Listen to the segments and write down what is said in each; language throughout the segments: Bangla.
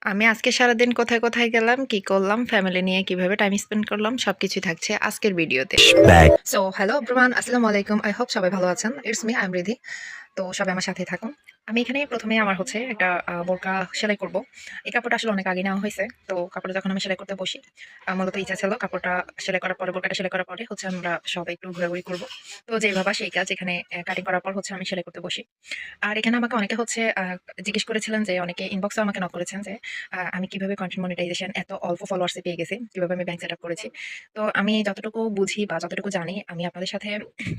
আমি আজকে সারাদিন কোথায় কোথায় গেলাম, কি করলাম, ফ্যামিলি নিয়ে কিভাবে টাইম স্পেন্ড করলাম সবকিছুই থাকছে আজকের ভিডিওতে। সো হ্যালো এভরিওয়ান, আসসালামু আলাইকুম। আই হোপ সবাই ভালো আছেন। It's me, I am Riddhi. তো সবাই আমার সাথে থাকুন। আমি এখানে প্রথমে আমার হচ্ছে একটা বোরকা সেলাই করব। এই কাপড়টা আসলে অনেক আগে নেওয়া হয়েছে। তো কাপড়টা যখন আমি সেলাই করতে বসি, মূলত ইচ্ছা ছিল কাপড়টা সেলাই করার পরে, বোরকাটা সেলাই করার পরে হচ্ছে আমরা সবাই একটু ঘোরাঘুরি করব। তো যেই ভাবা সেই কাজ, এখানে কাটিং করার পর হচ্ছে আমি সেলাই করতে বসি। আর এখানে আমাকে অনেকে হচ্ছে জিজ্ঞেস করেছিলেন, যে অনেকে ইনবক্সে আমাকে নক করেছেন যে আমি কিভাবে কন্টেন্ট মনিটাইজেশন এত অল্প ফলোয়ার্সে পেয়ে গেছি, কিভাবে আমি ব্যাংক সেট আপ করেছি। তো আমি যতটুকু বুঝি বা যতটুকু জানি, আমি আপনাদের সাথে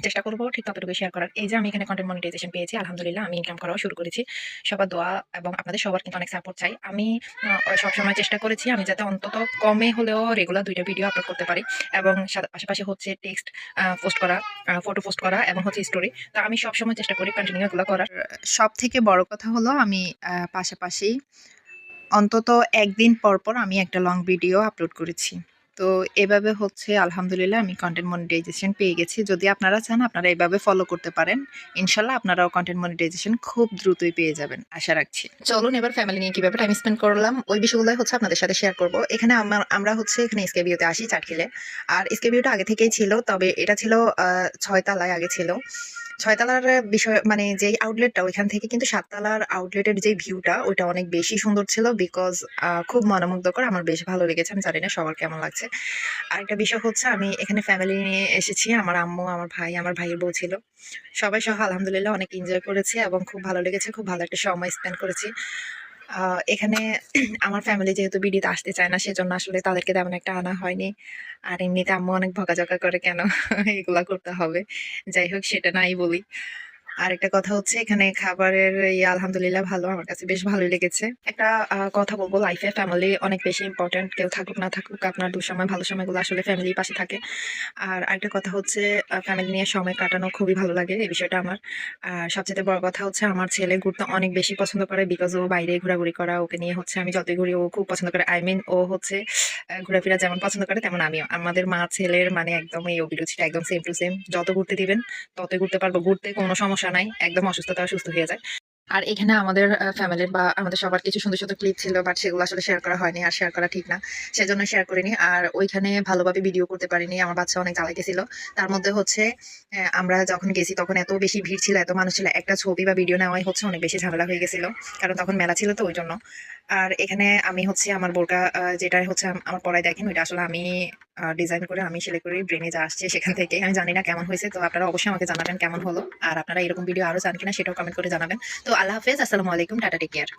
চেষ্টা করব ঠিক ততটুকু শেয়ার করার। এই যে আমি এখানে কন্টেন্ট মনিটাইজেশন পেয়েছি, আলহামদুলিল্লাহ, আমি ইনকাম করাও শুরু করেছি। সবার দোয়া এবং আপনাদের সবার কিন্তু অনেক সাপোর্ট চাই। আমি সবসময় চেষ্টা করেছি আমি যাতে অন্তত কমে হলেও রেগুলার 2টা ভিডিও আপলোড করতে পারি, এবং পাশাপাশি হচ্ছে টেক্সট পোস্ট করা, ফটো পোস্ট করা এবং হচ্ছে স্টোরি। তো আমি সবসময় চেষ্টা করি কন্টিনিউ এগুলো করার। সব থেকে বড় কথা হলো আমি পাশাপাশি অন্তত একদিন পর পর আমি একটা লং ভিডিও আপলোড করেছি। তো এভাবে হচ্ছে আলহামদুলিল্লাহ আমি কন্টেন্ট মনিটাইজেশন পেয়ে গেছি। যদি আপনারা চান আপনারা এভাবে ফলো করতে পারেন। ইনশাল্লাহ আপনারাও কন্টেন্ট মনিটাইজেশন খুব দ্রুতই পেয়ে যাবেন আশা রাখছি। চলুন এবার ফ্যামিলি নিয়ে কিভাবে টাইম স্পেন্ড করলাম ওই বিষয়গুলোই হচ্ছে আপনাদের সাথে শেয়ার করব। এখানে আমরা হচ্ছে এখানে এসকেবিউতে আসি চাটখিলে। আর এসকেবিউটা আগে থেকেই ছিল, তবে এটা ছিল ৬ তলায় আগে ছিল। ৬ তলার বিষয় মানে যেই আউটলেটটা, ওইখান থেকে কিন্তু ৭ তলার আউটলেটের যে ভিউটা ওইটা অনেক বেশি সুন্দর ছিল। বিকজ খুব মনোমুগ্ধকর, আমার বেশ ভালো লেগেছে। আমি জানি না সবার কেমন লাগছে। আরেকটা বিষয় হচ্ছে আমি এখানে ফ্যামিলি নিয়ে এসেছি। আমার আম্মু, আমার ভাই, আমার ভাইয়ের বউ ছিল। সবাই সহ আলহামদুলিল্লাহ অনেক এনজয় করেছি এবং খুব ভালো লেগেছে। খুব ভালো একটা সময় স্পেন্ড করেছি। এখানে আমার ফ্যামিলি যেহেতু বিডিতে আসতে চায় না, সেজন্য আসলে তাদেরকে তেমন একটা আনা হয়নি। আর এমনিতে আম্মু অনেক বকাঝকা করে, কেন এগুলা করতে হবে। যাই হোক, সেটা নাই বলি। আরেকটা কথা হচ্ছে এখানে খাবারের আলহামদুলিল্লাহ ভালো। আমার কাছে বেশ ভালোই লেগেছে। একটা কথা বলবো, লাইফে ফ্যামিলি অনেক বেশি ইম্পর্টেন্ট। কেউ থাকুক না থাকুক, আপনার দুঃসময় ভালো সময়গুলো আসলে ফ্যামিলির পাশে থাকে। আর আরেকটা কথা হচ্ছে ফ্যামিলি নিয়ে সময় কাটানো খুবই ভালো লাগে, এই বিষয়টা আমার। আর সবচেয়ে বড় কথা হচ্ছে আমার ছেলে ঘুরতে অনেক বেশি পছন্দ করে, বিকজ ও বাইরে ঘোরাঘুরি করা, ওকে নিয়ে হচ্ছে আমি যতই ঘুরি ও খুব পছন্দ করে। আই মিন ও হচ্ছে ঘোরাফেরা যেমন পছন্দ করে তেমন আমিও। আমাদের মা ছেলের মানে একদম এই অভিরুচিটা একদম সেম টু সেম। যত ঘুরতে দিবেন ততই ঘুরতে পারবো, ঘুরতে কোনো সমস্যা নাই। একদম অসুস্থতা সুস্থ হয়ে যায়। আর এখানে আমাদের ফ্যামিলির বা আমাদের সবার কিছু সুন্দর সুন্দর ক্লিপ ছিল, বাট সেগুলো আসলে শেয়ার করা হয়নি, আর শেয়ার করা ঠিক না, সেজন্য শেয়ার করিনি। আর ওইখানে ভালোভাবে ভিডিও করতে পারিনি, আমার বাচ্চা অনেক জ্বালাইতেছিল। তার মধ্যে হচ্ছে আমরা যখন গেছি তখন এত বেশি ভিড় ছিল, এত মানুষ ছিল, একটা ছবি বা ভিডিও নেওয়াই হচ্ছে অনেক বেশি ঝামেলা হয়ে গেছিল, কারণ তখন মেলা ছিল তো ওই জন্য। আর এখানে আমি হচ্ছে আমার বোরকা যেটা হচ্ছে আমার পরায় দেখেন, ওইটা আসলে আমি ডিজাইন করে আমি সেলাই করে ব্রেনে যা আসছে সেখান থেকে। আমি জানি না কেমন হয়েছে, তো আপনারা অবশ্যই আমাকে জানাবেন কেমন হলো। আর আপনারা এরকম ভিডিও আরো চান কিনা সেটাও কমেন্ট করে জানাবেন। তো আল্লাহ হাফেজ, আসসালামু আলাইকুম, টাটা, টেক কেয়ার।